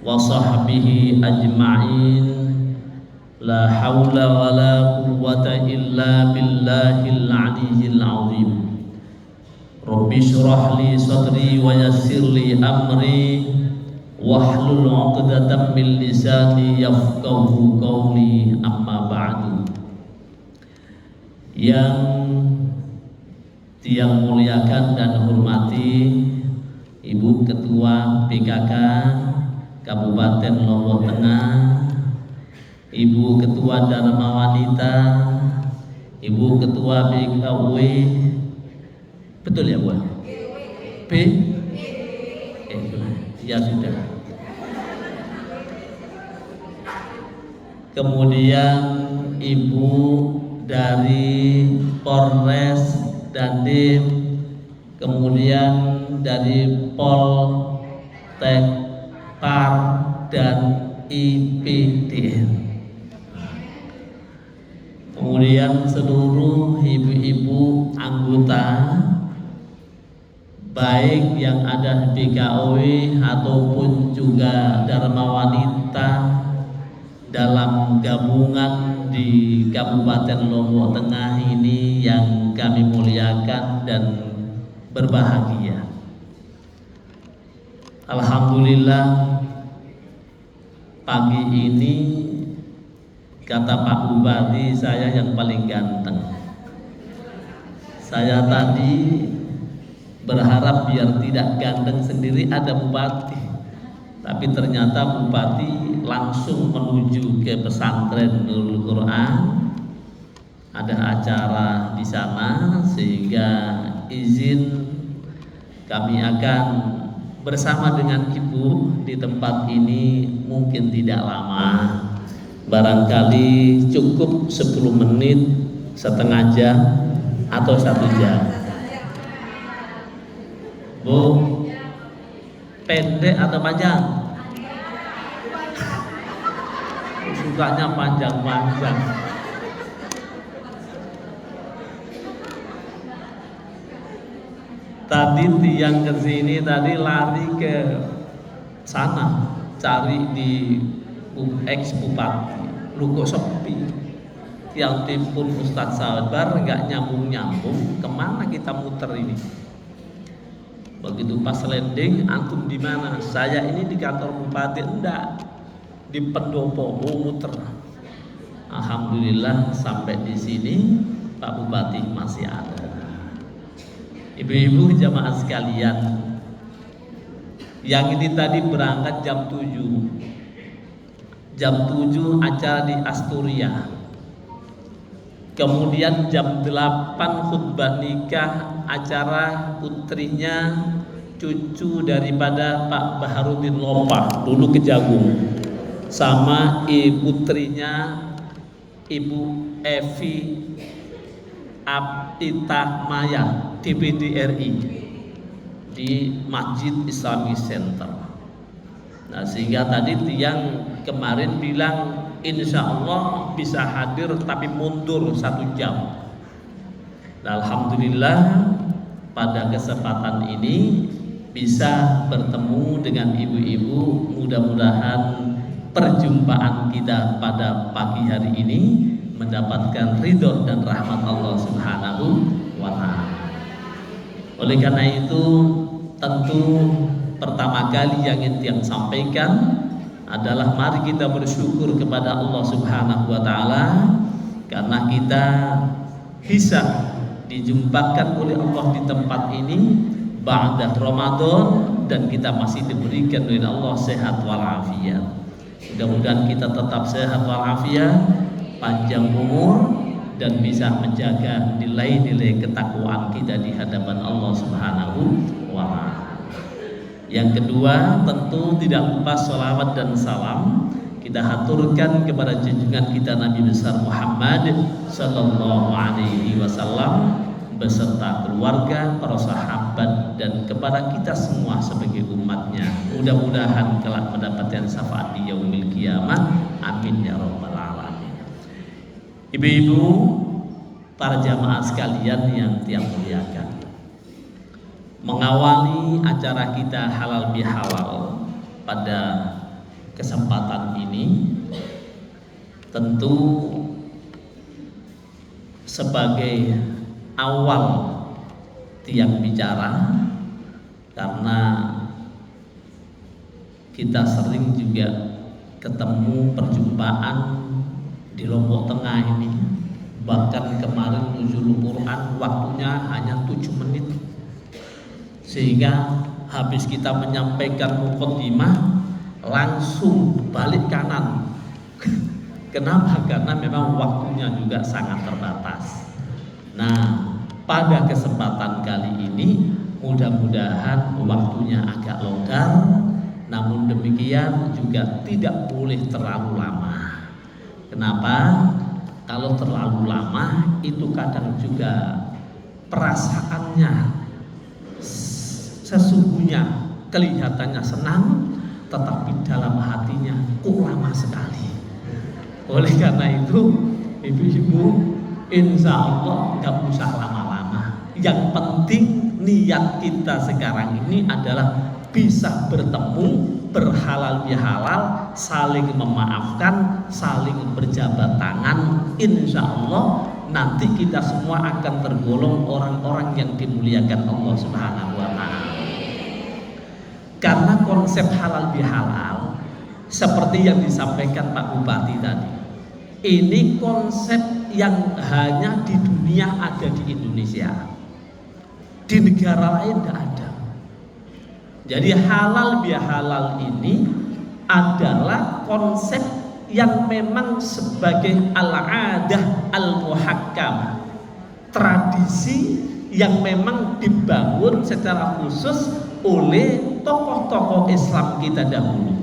wa sahbihi ajma'in. La haula wa la quwwata illa billahil aliyyil azim. Rabbi shrah li sadri wa yassir li amri wahlul 'uqdatam min lisani yafqahu qawli, amma ba'du. Yang tiang muliakan dan hormati Ibu Ketua PKK Kabupaten Lombok Tengah, Ibu Ketua Dharma Wanita, Ibu Ketua BKW, betul ya Bu? B? Ya sudah. Kemudian Ibu dari Polres Dandim, kemudian dari Poltek, Par, dan IPDN. Kemudian seluruh ibu-ibu anggota, baik yang ada di BKW ataupun juga Dharma Wanita dalam gabungan di Kabupaten Lombok Tengah ini yang kami muliakan dan berbahagia. Alhamdulillah, pagi ini kata Pak Bupati saya yang paling ganteng. Saya tadi berharap biar tidak ganteng sendiri ada Bupati, tapi ternyata Bupati langsung menuju ke pesantren Nurul Quran. Ada acara di sana, sehingga izin kami akan bersama dengan Ibu di tempat ini mungkin tidak lama, barangkali cukup 10 menit, setengah jam atau 1 jam. Bu, pendek atau panjang? Sukanya panjang-panjang. Tadi tiang ke sini tadi lari ke sana cari di ex Bupati, lu kok sepi. Yang timpun Ustadz Sabar nggak nyambung, kemana kita muter ini? Begitu pas landing, antum di mana? Saya ini di kantor Bupati, enggak, di Pendopo, mau muter. Alhamdulillah sampai di sini Pak Bupati masih ada. Ibu-ibu jamaah sekalian, yang ini tadi berangkat jam 7. Jam 7 acara di Asturia. Kemudian jam 8 khutbah nikah, acara putrinya cucu daripada Pak Baharudin Lompah, dulu Kejagung, sama putrinya Ibu Evi Apita Maya, DPD RI, di Masjid Islamic Center. Nah, sehingga tadi tiang kemarin bilang insya Allah bisa hadir tapi mundur 1 jam. Nah, alhamdulillah pada kesempatan ini bisa bertemu dengan ibu-ibu. Mudah-mudahan perjumpaan kita pada pagi hari ini mendapatkan ridho dan rahmat Allah Subhanahu wa ta'ala. Oleh karena itu, tentu pertama kali yang ingin tiang sampaikan adalah mari kita bersyukur kepada Allah Subhanahu wa ta'ala karena kita bisa dijumpakan oleh Allah di tempat ini ba'da Ramadan, dan kita masih diberikan oleh Allah sehat walafiat. Mudah-mudahan kita tetap sehat walafiat, panjang umur, dan bisa menjaga nilai-nilai ketakwaan kita di hadapan Allah Subhanahu wa ta'ala. Yang kedua, tentu tidak lupa sholawat dan salam kita haturkan kepada junjungan kita Nabi besar Muhammad sallallahu alaihi wasallam beserta keluarga, para sahabat, dan kepada kita semua sebagai umatnya. Mudah-mudahan kelak mendapatkan syafaat di yaumil qiyamah. Amin ya rabbal alamin. Ibu-ibu, para jamaah sekalian yang tiang muliakan, mengawali acara kita halal bihalal pada kesempatan ini tentu sebagai awal tiang bicara, karena kita sering juga ketemu perjumpaan di Lombok Tengah ini. Bahkan kemarin nuzul Quran waktunya hanya 7 menit, sehingga habis kita menyampaikan muqaddimah langsung balik kanan. Kenapa? Karena memang waktunya juga sangat terbatas. Nah, pada kesempatan kali ini mudah-mudahan waktunya agak longgar, namun demikian juga tidak boleh terlalu lama. Kenapa? Kalau terlalu lama itu kadang juga perasaannya sesungguhnya kelihatannya senang, tetapi dalam hatinya kok lama sekali. Oleh karena itu, ibu-ibu, insya Allah nggak usah lama-lama. Yang penting niat kita sekarang ini adalah bisa bertemu, berhalal bihalal, saling memaafkan, saling berjabat tangan. Insya Allah nanti kita semua akan tergolong orang-orang yang dimuliakan Allah Subhanahu wa Ta'ala. Karena konsep halal bihalal seperti yang disampaikan Pak Bupati tadi, ini konsep yang hanya di dunia ada di Indonesia, di negara lain tidak ada. Jadi halal bihalal ini adalah konsep yang memang sebagai al-adah al-muhakkam, tradisi yang memang dibangun secara khusus oleh tokoh-tokoh Islam kita dahulu.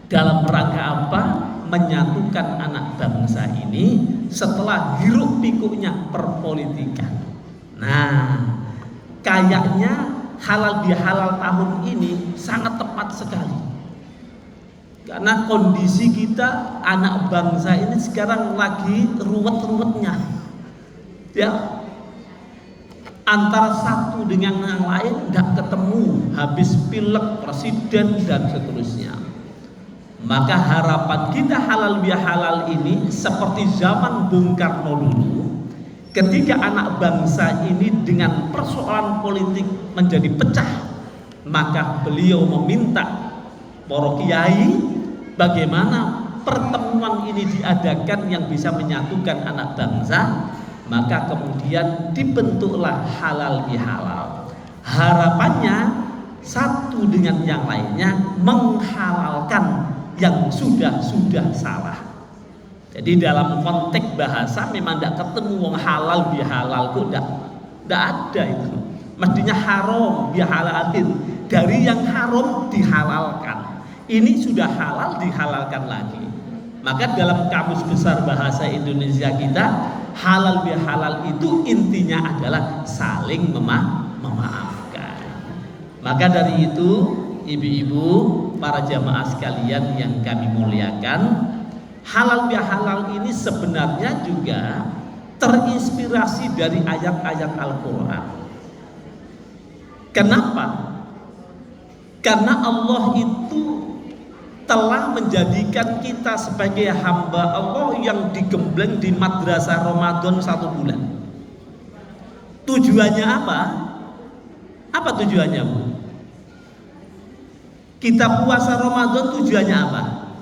Dalam rangka apa? Menyatukan anak bangsa ini setelah hiruk pikuknya perpolitikan. Nah, kayaknya halal bihalal tahun ini sangat tepat sekali, karena kondisi kita anak bangsa ini sekarang lagi ruwet-ruwetnya, ya, antara satu dengan yang lain tidak ketemu, habis pilek presiden dan seterusnya. Maka harapan kita halal bihalal ini seperti zaman Bung Karno dulu, ketika anak bangsa ini dengan persoalan politik menjadi pecah, maka beliau meminta para kiai bagaimana pertemuan ini diadakan yang bisa menyatukan anak bangsa. Maka kemudian dibentuklah halal bihalal. Harapannya satu dengan yang lainnya menghalalkan yang sudah salah. Jadi dalam konteks bahasa memang tidak ketemu wong halal bihalal, kok tidak ada itu. Mestinya haram bihalalin, dari yang haram dihalalkan. Ini sudah halal dihalalkan lagi. Maka dalam kamus besar bahasa Indonesia kita, halal bihalal itu intinya adalah saling memaafkan. Maka dari itu, ibu-ibu, para jamaah sekalian yang kami muliakan, halal bihalal ini sebenarnya juga terinspirasi dari ayat-ayat Al-Quran. Kenapa? Karena Allah itu telah menjadikan kita sebagai hamba Allah yang digembleng di madrasah Ramadan 1 bulan. Tujuannya apa? Apa tujuannya, Bu? Kita puasa Ramadan tujuannya apa?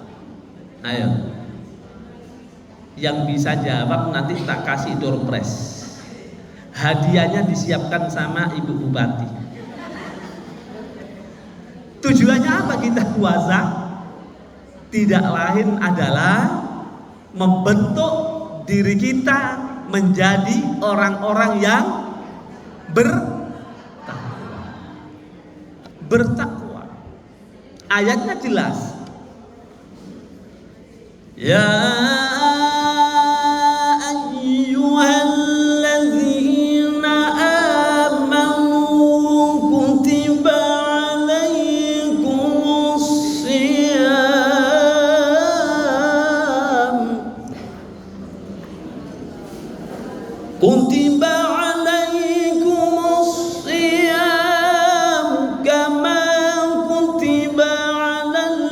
Ayo, yang bisa jawab nanti tak kasih door prize. Hadiahnya disiapkan sama Ibu Bupati. Tujuannya apa kita puasa? Tidak lain adalah membentuk diri kita menjadi orang-orang yang bertakwa. Ayatnya jelas. Ya ayyuhalladzina amanu kutiba alaikumus siyam kutiba alaikumus siyam kama kutiba alal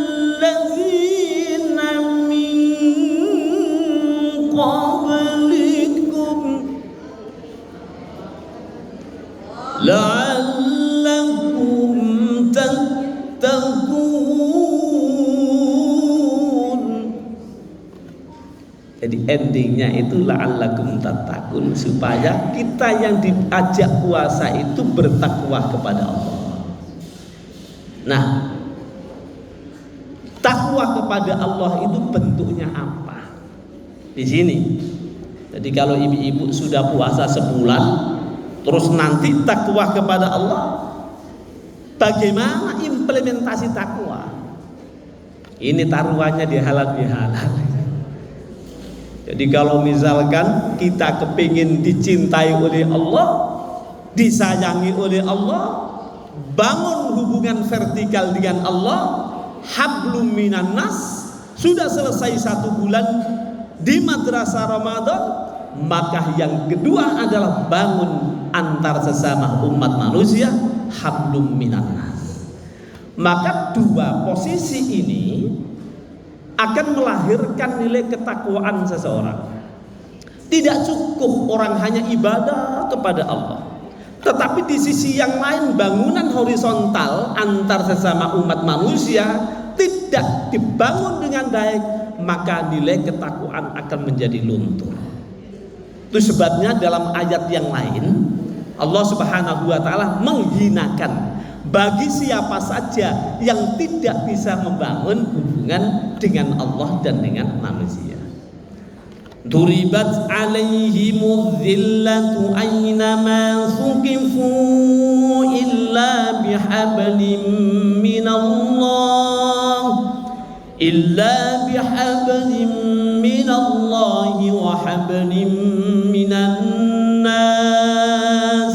Jadi endingnya itu la'allakum tattaqun, supaya kita yang diajak puasa itu bertakwa kepada Allah. Nah, takwa kepada Allah itu bentuknya apa? Di sini. Jadi kalau ibu-ibu sudah puasa sebulan, terus nanti takwa kepada Allah, bagaimana implementasi takwa? Ini taruhannya di halal bihalal. Jadi kalau misalkan kita kepingin dicintai oleh Allah, disayangi oleh Allah, bangun hubungan vertikal dengan Allah, hablum minan nas, sudah selesai 1 bulan di madrasah Ramadan, maka yang kedua adalah bangun antar sesama umat manusia, hablum minan nas. Maka dua posisi ini akan melahirkan nilai ketakwaan seseorang. Tidak cukup orang hanya ibadah kepada Allah, tetapi di sisi yang lain bangunan horizontal antar sesama umat manusia tidak dibangun dengan baik, maka nilai ketakwaan akan menjadi luntur. Itu sebabnya dalam ayat yang lain Allah Subhanahu wa taala menghinakan bagi siapa saja yang tidak bisa membangun hubungan dengan Allah dan dengan manusia. Duribat alaihimudz zillatu aynama suqifu illa bihablim minallahi wa hablim minan nas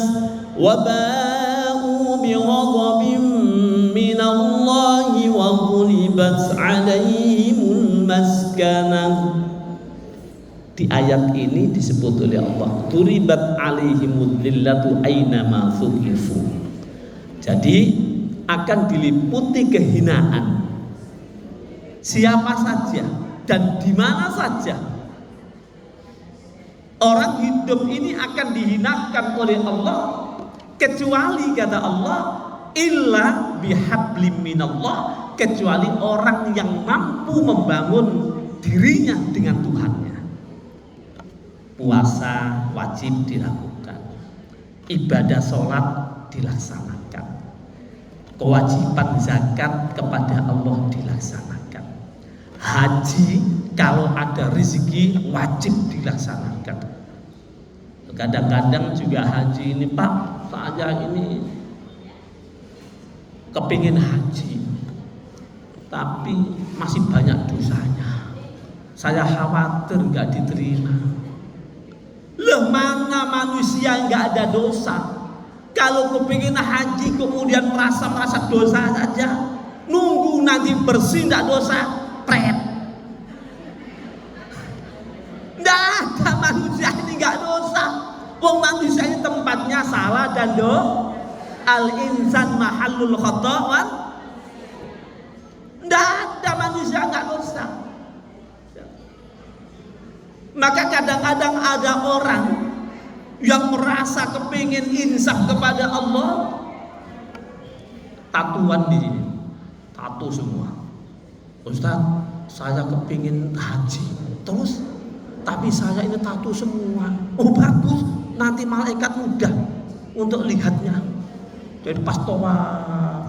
wa ba'u bighadabin minallahi wa ghulibat alaihimul maskanah. Di ayat ini disebut oleh Allah, duribat alaihimudz zillatu aynama suqifu. Jadi akan diliputi kehinaan siapa saja dan di mana saja. Orang hidup ini akan dihinakan oleh Allah, kecuali kata Allah, illa bihablim minallah, kecuali orang yang mampu membangun dirinya dengan Tuhannya. Puasa wajib dilakukan, ibadah sholat dilaksanakan, kewajiban zakat kepada Allah dilaksanakan, haji kalau ada rezeki wajib dilaksanakan. Kadang-kadang juga haji ini, Pak, saya ini kepingin haji tapi masih banyak dosanya, saya khawatir nggak diterima. Loh, mana manusia nggak ada dosa? Kalau kepingin haji kemudian merasa dosa saja, nunggu nanti bersih nggak dosa, pret. Nggak ada manusia ini nggak dosa. Wong manusia ini tempatnya salah dan al insan mahallul khata'wan. Nggak ada manusia nggak dosa. Maka kadang-kadang ada orang yang merasa kepingin insaf kepada Allah, tatuan di sini, tato semua. Ustaz, saya kepingin haji, terus tapi saya ini tato semua. Oh bagus, nanti malaikat mudah untuk lihatnya. Jadi pas toa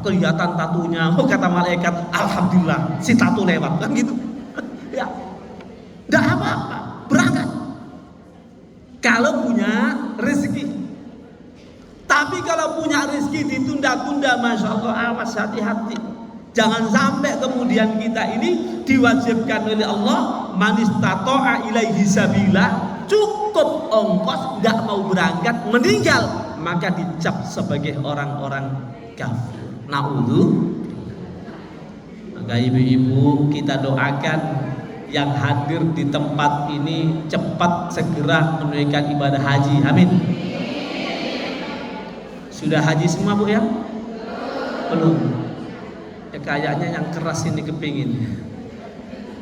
kelihatan tatunya, oh kata malaikat, alhamdulillah si tato lewat, kan gitu. Ya, tidak apa-apa, berangkat. Kalau punya rezeki. Tapi kalau punya rezeki ditunda-tunda, masya Allah, awas, hati-hati. Jangan sampai kemudian kita ini diwajibkan oleh Allah, man istata'a ilaihi sabila, cukup ongkos, nggak mau berangkat, meninggal, maka dicap sebagai orang-orang kafir. Na'udzu. Maka ibu-ibu, kita doakan yang hadir di tempat ini cepat segera menunaikan ibadah haji. Amin. Sudah haji semua, Bu, ya? Belum. Ya kayaknya yang keras ini kepingin.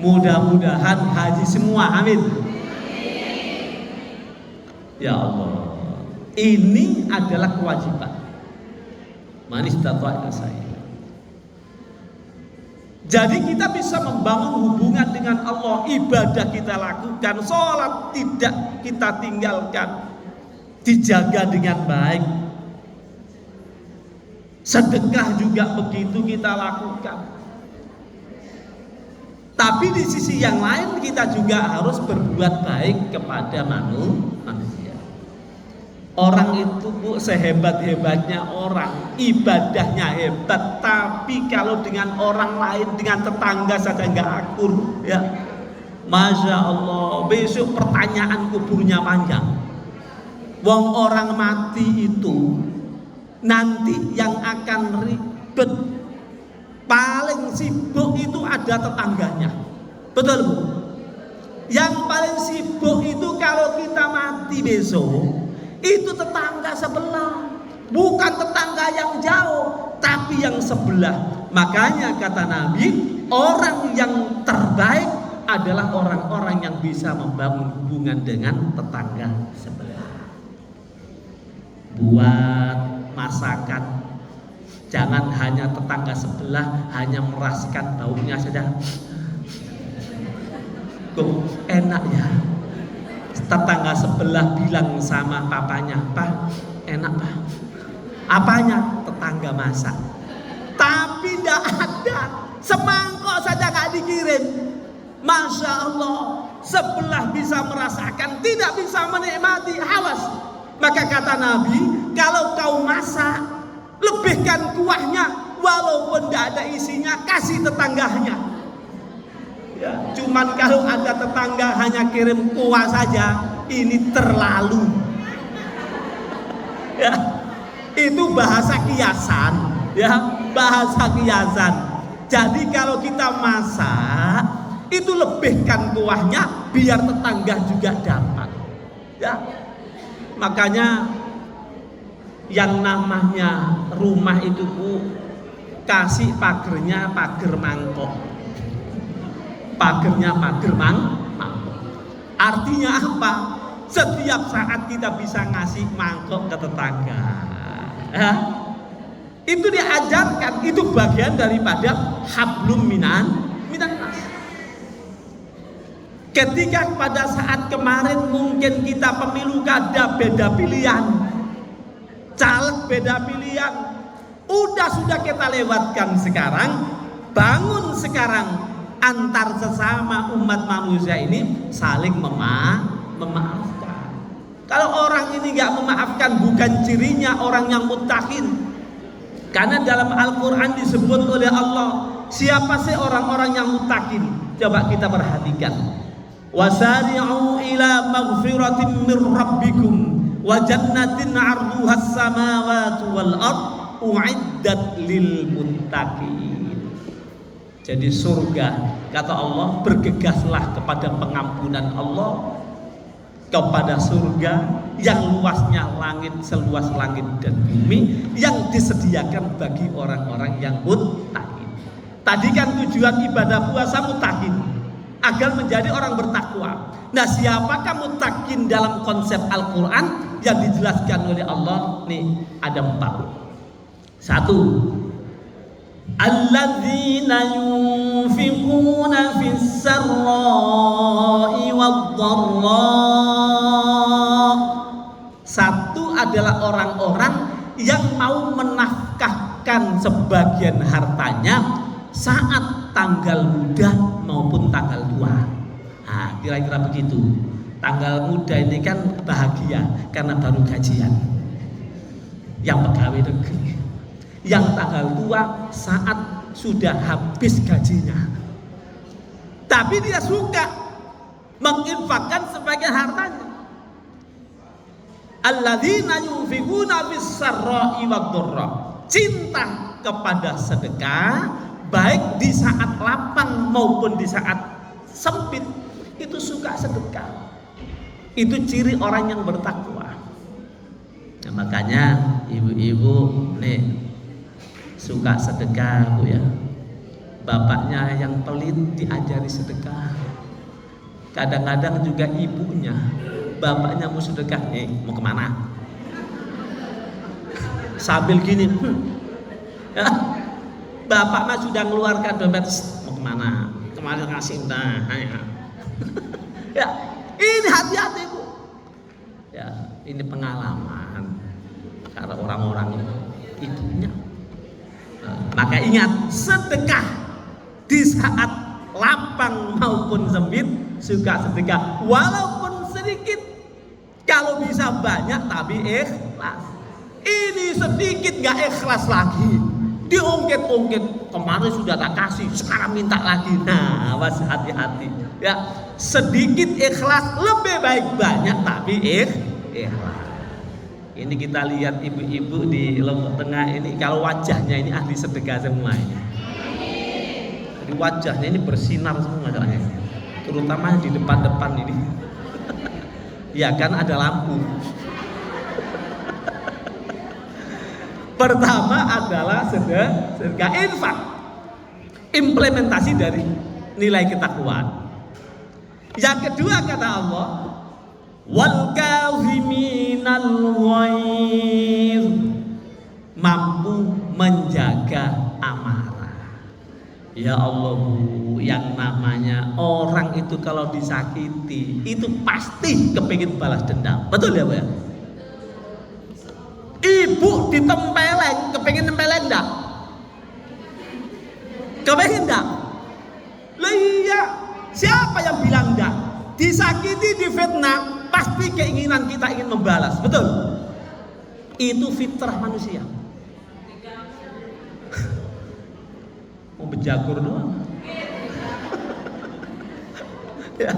Mudah-mudahan haji semua. Amin. Ya Allah. Ini adalah kewajiban. Man istata'a saya. Jadi kita bisa membangun hubungan dengan Allah, ibadah kita lakukan, sholat tidak kita tinggalkan, dijaga dengan baik. Sedekah juga begitu kita lakukan. Tapi di sisi yang lain kita juga harus berbuat baik kepada manusia. Orang itu Bu, sehebat-hebatnya orang, ibadahnya hebat, tapi kalau dengan orang lain, dengan tetangga saja nggak akur, ya, Masya Allah, besok pertanyaan kuburnya panjang. Wong orang mati itu nanti yang akan ribet, paling sibuk itu ada tetangganya, betul Bu? Yang paling sibuk itu kalau kita mati besok, itu tetangga sebelah, bukan tetangga yang jauh, tapi yang sebelah. Makanya kata Nabi, orang yang terbaik adalah orang-orang yang bisa membangun hubungan dengan tetangga sebelah. Buat masakan, jangan hanya tetangga sebelah, hanya merasakan baunya saja. Kok enak ya? Tetangga sebelah bilang sama papanya, "Pak, enak Pak." Apanya? Tetangga masak. Tapi tidak ada, semangkok saja nggak dikirim. Masya Allah, sebelah bisa merasakan, tidak bisa menikmati, hawas. Maka kata Nabi, kalau kau masak, lebihkan kuahnya, walaupun tidak ada isinya, kasih tetangganya. Ya, cuman kalau ada tetangga hanya kirim kuah saja, ini terlalu. Ya, itu bahasa kiasan, ya, bahasa kiasan. Jadi kalau kita masak, itu lebihkan kuahnya biar tetangga juga dapat. Ya, makanya yang namanya rumah itu Bu, kasih pagernya pager mangkok. Pagernya pager mangkok. Artinya apa? Setiap saat kita bisa ngasih mangkok ke tetangga. Ya? Itu diajarkan, itu bagian daripada hablum minan nas. Ketika pada saat kemarin mungkin kita pemilu kada beda pilihan, caleg beda pilihan, sudah kita lewatkan sekarang, bangun sekarang. Antar sesama umat manusia ini saling memaafkan. Kalau orang ini nggak memaafkan, bukan cirinya orang yang muttaqin. Karena dalam Al-Quran disebut oleh Allah, siapa sih orang-orang yang muttaqin? Coba kita perhatikan. Wasari'u ila maghfiratin min rabbikum wa jannatin 'arduhas samawati wal ard u'iddat lil muttaqin. Jadi surga, kata Allah, bergegaslah kepada pengampunan Allah, kepada surga yang luasnya langit seluas langit dan bumi, yang disediakan bagi orang-orang yang muttaqin. Tadi kan tujuan ibadah puasa muttaqin, agar menjadi orang bertakwa. Nah, siapakah muttaqin dalam konsep Al-Quran yang dijelaskan oleh Allah? Nih ada 4. 1. Alladzina yunfiquna fis sarra'i wad-dharra. 1 adalah orang-orang yang mau menafkahkan sebagian hartanya saat tanggal muda maupun tanggal tua. Nah, kira-kira begitu. Tanggal muda ini kan bahagia karena baru gajian, yang pegawai negeri. Yang tanggal tua saat sudah habis gajinya, tapi dia suka menginfakkan sebagian hartanya. Alladzina yunfiquna fis sarra'i wad-dharra. Cinta kepada sedekah, baik di saat lapang maupun di saat sempit, itu suka sedekah. Itu ciri orang yang bertakwa. Nah, makanya ibu-ibu nih suka sedekah Bu ya. Bapaknya yang pelit diajari sedekah. Kadang-kadang juga ibunya, bapaknya mau sedekah, mau kemana? Sambil gini, ya, Bapak mah sudah mengeluarkan dompet, mau kemana? Kemarin kasih entah. Ya, ini hati-hati Bu. Ya, ini pengalaman karena orang-orang ibunya. Maka ingat, sedekah di saat lapang maupun sempit, suka sedekah walaupun sedikit. Kalau bisa banyak tapi ikhlas. Ini sedikit gak ikhlas lagi, diungkit-ungkit, kemarin sudah tak kasih, sekarang minta lagi. Nah, awas, hati-hati ya. Sedikit ikhlas lebih baik banyak tapi ikhlas. Ini kita lihat ibu-ibu di Lombok Tengah ini, kalau wajahnya ini ahli sedekah semua ini. Jadi wajahnya ini bersinar semua masalahnya, terutama di depan-depan ini. Ya kan ada lampu. Pertama adalah sedekah infak, implementasi dari nilai ketakwaan. Yang kedua kata Allah, wal kaziminal ghaidh, mampu menjaga amarah. Ya Allah Bu, yang namanya orang itu kalau disakiti itu pasti kepingin balas dendam. Betul ya Bu ya? Ibu ditempeleng, kepingin nempeleng enggak? Kepingin enggak? Lah iya, siapa yang bilang enggak? Disakiti, difitnah, pasti keinginan kita ingin membalas, betul? Itu fitrah manusia. Mau bejagur doang. Ya.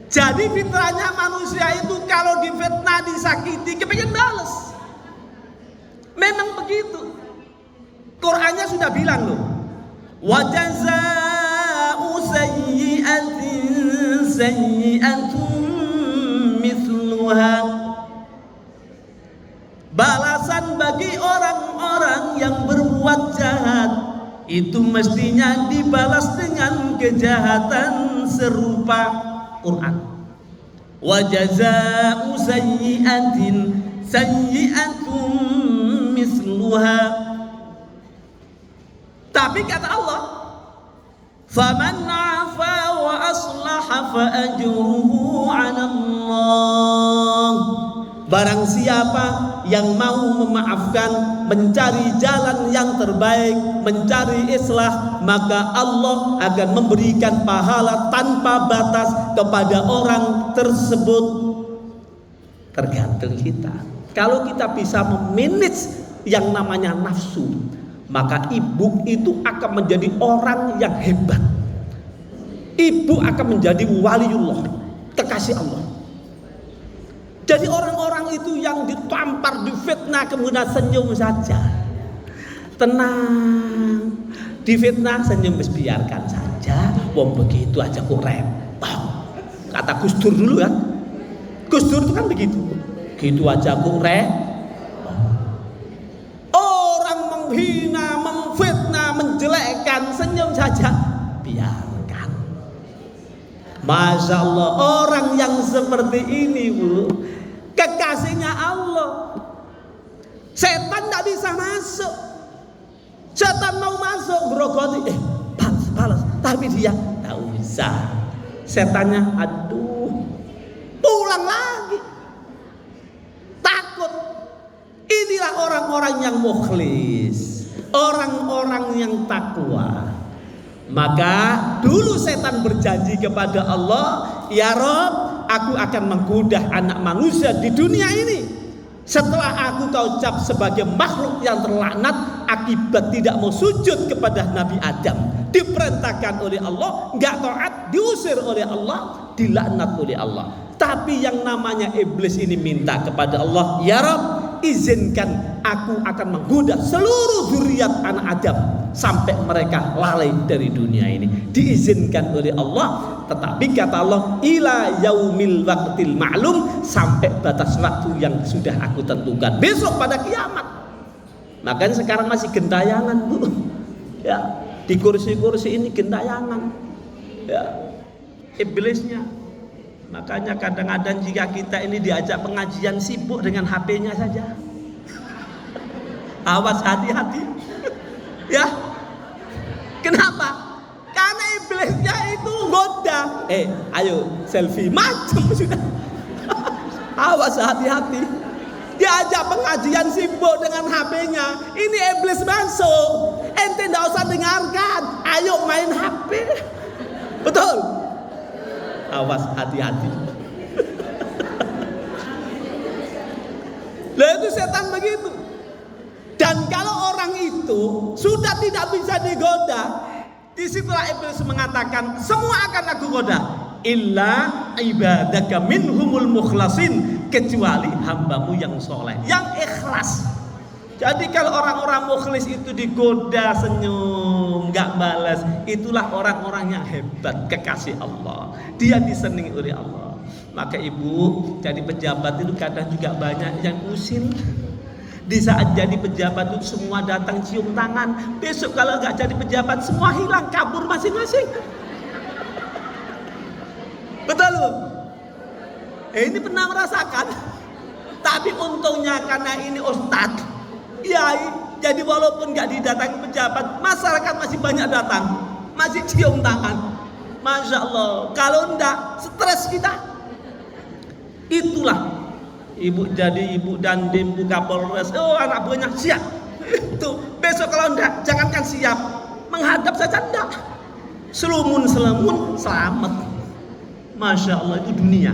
Jadi fitrahnya manusia itu kalau difitnah, disakiti, kepingin balas. Memang begitu. Qurannya sudah bilang loh, wa jazaa'u sayyi'atin sayyi'atun mithluha. Balasan bagi orang-orang yang berbuat jahat itu mestinya dibalas dengan kejahatan serupa. Quran. Wa jazaa'u sayyi'atin sayyi'atun mithluha. Tapi kata Allah, faman 'afa wa aslaha fa ajruhu 'ala Allah. Barang siapa yang mau memaafkan, mencari jalan yang terbaik, mencari islah, maka Allah akan memberikan pahala tanpa batas kepada orang tersebut. Tergantung kita. Kalau kita bisa memanage yang namanya nafsu, maka ibu itu akan menjadi orang yang hebat. Ibu akan menjadi waliullah, kekasih Allah. Jadi orang-orang itu yang ditampar, difitnah, kemudian senyum saja, tenang. Difitnah senyum, biarkan saja. Wong begitu aja kok repot. Kata Gus Dur dulu kan. Gus Dur itu kan begitu. Gitu aja kok repot. Orang menghina, memfitnah, menjelekkan, senyum saja, biarkan. Masya Allah, orang yang seperti ini Bu, kekasihnya Allah. Setan tidak bisa masuk. Setan mau masuk grogoti, balas. Tapi dia tak bisa. Setannya, aduh, pulang lagi. Takut. Inilah orang-orang yang mukhlis, orang-orang yang takwa. Maka dulu setan berjanji kepada Allah, ya Rob, aku akan menggoda anak manusia di dunia ini. Setelah aku kau cap sebagai makhluk yang terlaknat akibat tidak mau sujud kepada Nabi Adam, diperintahkan oleh Allah, enggak taat, diusir oleh Allah, dilaknat oleh Allah. Tapi yang namanya iblis ini minta kepada Allah, ya Rob, izinkan aku akan menggoda seluruh zuriat anak Adam sampai mereka lalai dari dunia ini. Diizinkan oleh Allah, tetapi kata Allah, ila yaumil waqtil ma'lum, sampai batas waktu yang sudah aku tentukan, besok pada kiamat. Makanya sekarang masih gentayangan Bu. Ya, di kursi-kursi ini gentayangan. Ya, iblisnya. Makanya kadang-kadang jika kita ini diajak pengajian, sibuk dengan HP-nya saja. Awas, hati-hati. Ya, kenapa? Karena iblisnya itu goda. Ayo selfie, macam sudah. Awas, hati-hati. Diajak pengajian sibuk dengan HP-nya. Ini iblis masuk. Ente nggak usah dengarkan. Ayo main HP. Betul? Awas, hati-hati. Lah itu setan begitu. Dan kalau orang itu sudah tidak bisa digoda, disitulah iblis mengatakan, semua akan aku goda, illa ibadaka minhumul mukhlasin, kecuali hambamu yang soleh, yang ikhlas. Jadi kalau orang-orang mukhlis itu digoda, senyum, gak balas, itulah orang-orang yang hebat, kekasih Allah. Dia disenangi oleh Allah. Maka ibu jadi pejabat itu kadang juga banyak yang usil. Di saat jadi pejabat itu semua datang cium tangan. Besok kalau nggak jadi pejabat semua hilang, kabur masing-masing. Betul loh. Ini pernah merasakan. Tapi untungnya karena ini ustadz, kiai, jadi walaupun nggak didatangi pejabat, masyarakat masih banyak datang, masih cium tangan. Masya Allah. Kalau enggak, stres kita. Itulah ibu jadi ibu dan ibu Kapolres, anak buahnya siap. Itu besok kalau enggak, jangankan siap, menghadap saja enggak. Selamun selamat. Masya Allah, itu dunia.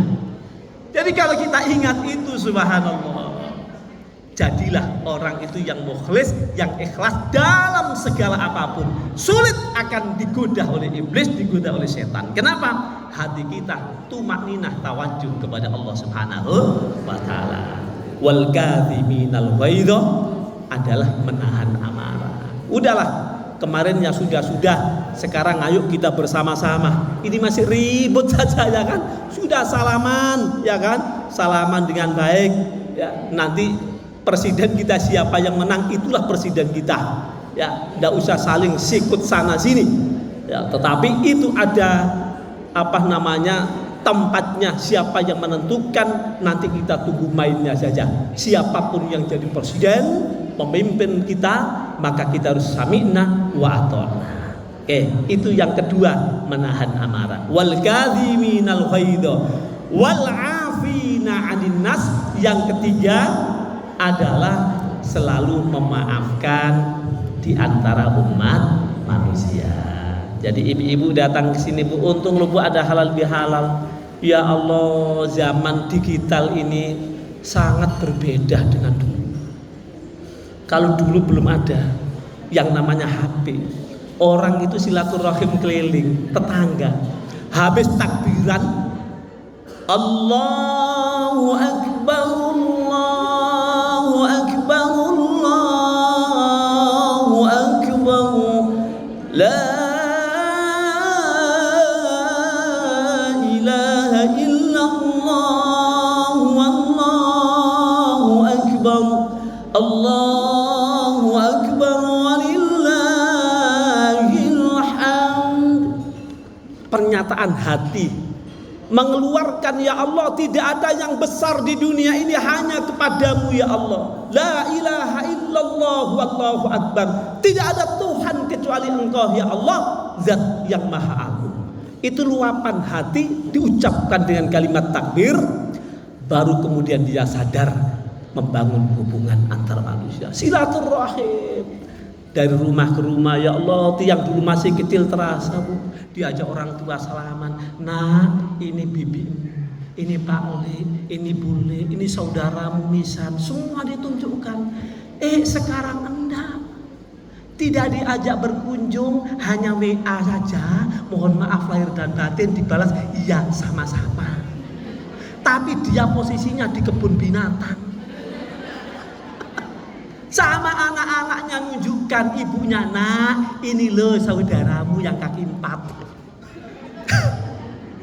Jadi kalau kita ingat itu, subhanallah, jadilah orang itu yang mukhlis, yang ikhlas dalam segala apapun. Sulit akan digoda oleh iblis, digoda oleh setan. Kenapa? Hati kita tumakninah, tawajuh kepada Allah Subhanahu wa taala. Wal kadhiminal ghaidha adalah menahan amarah. Udahlah, kemarin ya sudah. Sekarang ayo kita bersama-sama. Ini masih ribut saja ya kan? Sudah salaman ya kan? Salaman dengan baik ya. Nanti presiden kita siapa yang menang, itulah presiden kita. Ya, enggak usah saling sikut sana sini. Ya, tetapi itu ada tempatnya, siapa yang menentukan, nanti kita tunggu mainnya saja. Siapapun yang jadi presiden, pemimpin kita, maka kita harus sami'na wa ata'na. Itu yang kedua, menahan amarah. Wal kadhiminal ghaidha wal 'afina 'anil nas. Yang ketiga adalah selalu memaafkan di antara umat manusia. Jadi ibu-ibu datang ke sini, Bu, untung lu Bu ada halal bihalal. Ya Allah, zaman digital ini sangat berbeda dengan dulu. Kalau dulu belum ada yang namanya HP, orang itu silaturahim keliling, tetangga. Habis takbiran, Allahu Akbar, Allahu Akbar, Allahu Akbar, la Allahu Akbar walillahil hamd. Pernyataan hati mengeluarkan, ya Allah, tidak ada yang besar di dunia ini hanya kepadamu ya Allah. La ilaha illallah wallahu akbar. Tidak ada Tuhan kecuali Engkau ya Allah, zat yang maha agung. Itu luapan hati diucapkan dengan kalimat takbir, baru kemudian dia sadar membangun hubungan antar manusia, silaturahim. Dari rumah ke rumah, ya Allah, tiang dulu masih kecil terasa, Bu, diajak orang tua salaman. Nah, ini bibi, ini Pak Oli, ini Bule, ini saudaramu Misan, semua ditunjukkan. Sekarang enggak, tidak diajak berkunjung, hanya WA saja. Mohon maaf lahir dan batin, dibalas iya sama-sama. Tapi dia posisinya di kebun binatang. Sama anak-anaknya nunjukkan ibunya, nah ini loh saudaramu yang kaki 4.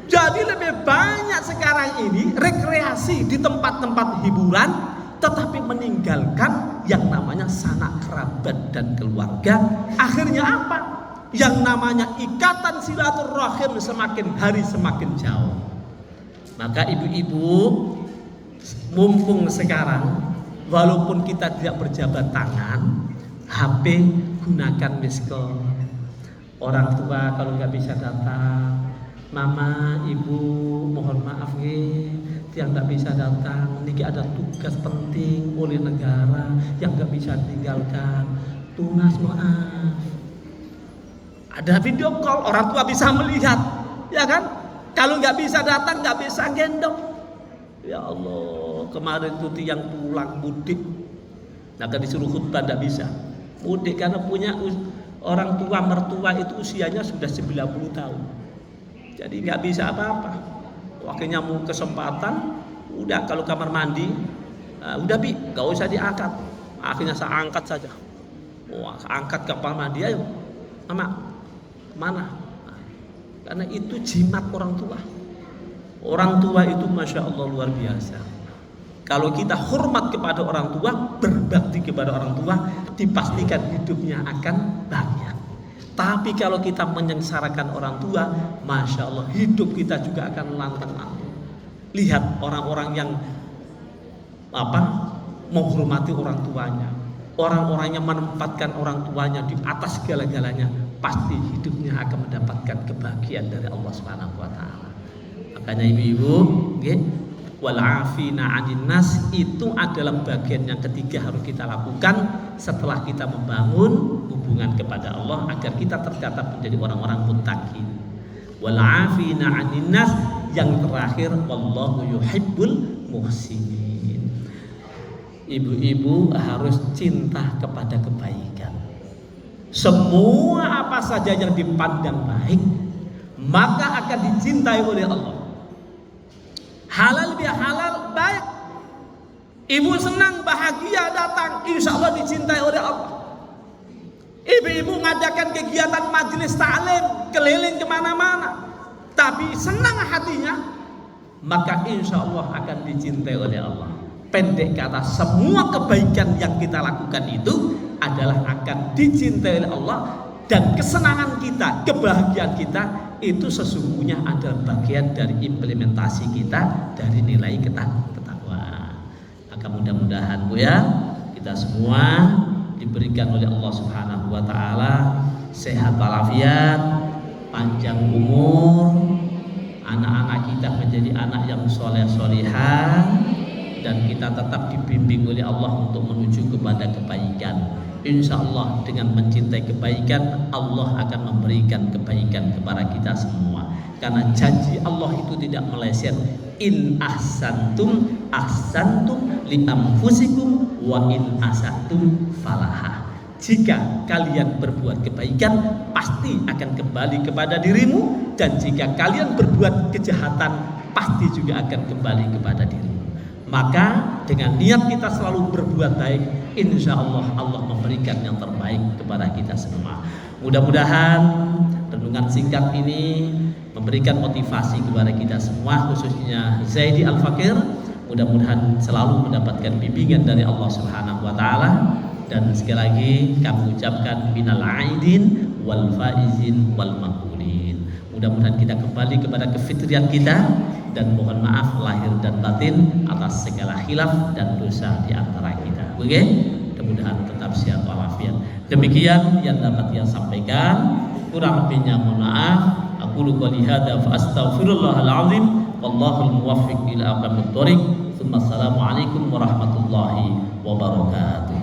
Jadi lebih banyak sekarang ini rekreasi di tempat-tempat hiburan, tetapi meninggalkan yang namanya sanak kerabat dan keluarga. Akhirnya apa? Yang namanya ikatan silaturahim semakin hari semakin jauh. Maka ibu-ibu, mumpung sekarang walaupun kita tidak berjabat tangan, HP gunakan miss call. Orang tua kalau nggak bisa datang, mama, ibu, mohon maaf yang nggak bisa datang, niki ada tugas penting oleh negara yang nggak bisa tinggalkan. Tunas maaf. Ada video call, orang tua bisa melihat, ya kan? Kalau nggak bisa datang, nggak bisa gendong. Ya Allah, kemarin tuh yang pulang mudik, nah kan disuruh khutbah nggak bisa. Mudik karena punya orang tua mertua itu usianya sudah 90 tahun. Jadi nggak bisa apa-apa. Waktunya mau kesempatan, udah kalau kamar mandi, udah bi, nggak usah diangkat. Akhirnya saya angkat saja. Wah, angkat ke kamar mandi, ayo, mama, mana? Karena itu jimat orang tua. Orang tua itu masya Allah luar biasa. Kalau kita hormat kepada orang tua, berbakti kepada orang tua, dipastikan hidupnya akan bahagia. Tapi kalau kita menyengsarakan orang tua, masya Allah hidup kita juga akan lantang-lantung. Lihat orang-orang yang menghormati orang tuanya, orang-orang yang menempatkan orang tuanya di atas segala-galanya, pasti hidupnya akan mendapatkan kebahagiaan dari Allah Subhanahu wa taala. Makanya ibu-ibu, wal afina 'anil nas itu adalah bagian yang ketiga harus kita lakukan setelah kita membangun hubungan kepada Allah agar kita tercatat menjadi orang-orang muttaqin. Wal afina 'anil nas yang terakhir, wallahu yuhibbul muhsinin. Ibu-ibu harus cinta kepada kebaikan. Semua apa saja yang dipandang baik maka akan dicintai oleh Allah. Halal biar halal baik. Ibu senang bahagia datang, insya Allah dicintai oleh Allah. Ibu-ibu ngadakan kegiatan majelis taklim keliling kemana-mana, tapi senang hatinya, maka insya Allah akan dicintai oleh Allah. Pendek kata, semua kebaikan yang kita lakukan itu adalah akan dicintai oleh Allah. Dan kesenangan kita, kebahagiaan kita itu sesungguhnya adalah bagian dari implementasi kita dari nilai ketakwaan. Maka mudah-mudahan Bu ya, kita semua diberikan oleh Allah Subhanahu wa taala sehat walafiat, panjang umur, anak-anak kita menjadi anak yang soleh-solihah, dan kita tetap dibimbing oleh Allah untuk menuju kepada kebaikan. Insya Allah dengan mencintai kebaikan, Allah akan memberikan kebaikan kepada kita semua. Karena janji Allah itu tidak meleset. In ahsantum ahsantum li anfusikum wa in asatum falaha. Jika kalian berbuat kebaikan, pasti akan kembali kepada dirimu, dan jika kalian berbuat kejahatan, pasti juga akan kembali kepada dirimu. Maka dengan niat kita selalu berbuat baik, insya Allah Allah memberikan yang terbaik kepada kita semua. Mudah-mudahan renungan singkat ini memberikan motivasi kepada kita semua, khususnya Zaidi Al-Fakir. Mudah-mudahan selalu mendapatkan bimbingan dari Allah Subhanahu wa taala. Dan sekali lagi kami ucapkan minal aidin wal faizin wal maqbulin. Mudah-mudahan kita kembali kepada kefitrian kita, dan mohon maaf lahir dan batin atas segala khilaf dan dosa di antara kita. Oke? Mudah-mudahan tetap sehat walafiat. Demikian yang dapat saya sampaikan. Kurang lebihnya mohon maaf. Aku qouli hadza fa astaghfirullahal azim wallahul muwaffiq ila aqwamit thoriq. Assalamualaikum warahmatullahi wabarakatuh.